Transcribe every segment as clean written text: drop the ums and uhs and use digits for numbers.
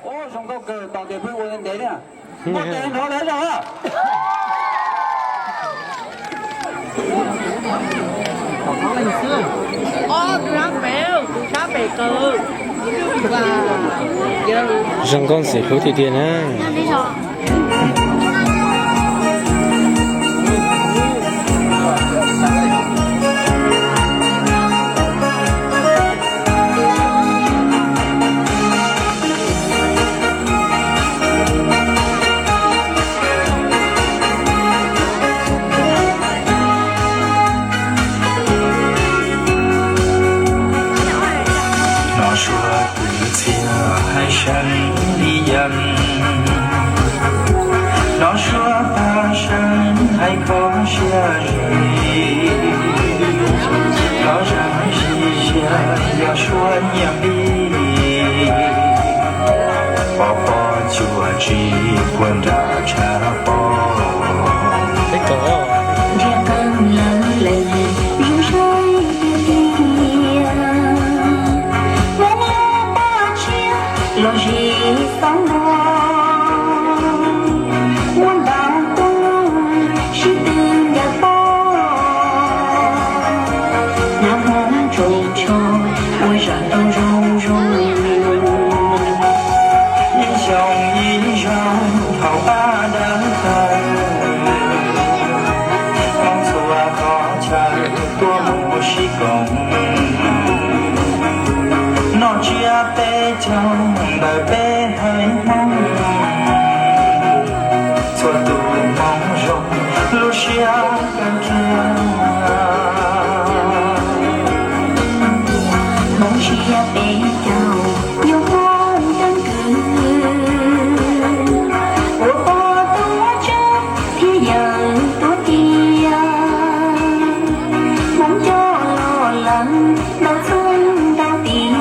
我上到个当地配我人地呢，我地头来了啊！人工是好点点啊。老说大山海口下水，老人西下要说娘的，宝宝就只管着茶包。天更冷泪如水滴呀，万有八千落日放光。nó chia tay trong đời bé hơi mong cho tôi mong rồi lúc chia gần kia mong chia bé chào yêu con đang cười của cô tôi trước thì giờ tôi kia mong cho lo lắng đau thương đau tim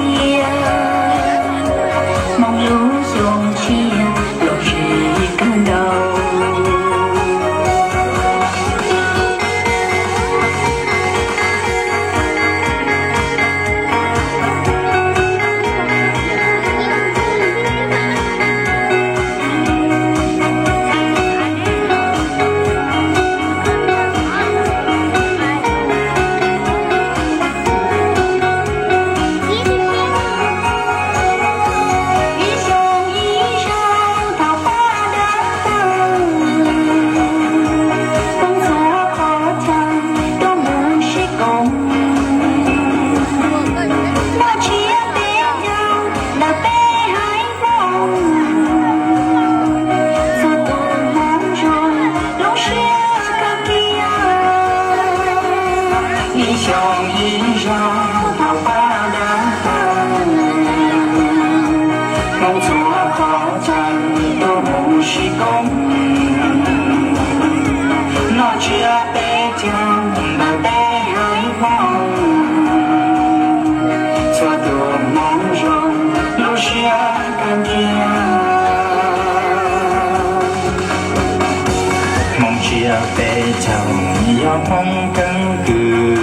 bé chồng yêu mong căng cừ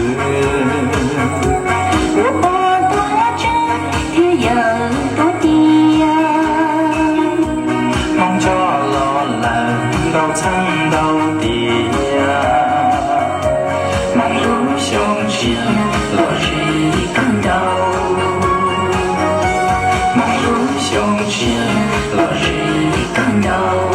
của ba tôi trước thế giờ tôi tia mong cho lo lắng đau thương đau tia mong lúc sống chia lo gì càng đau mong lúc sống chia lo gì càng đau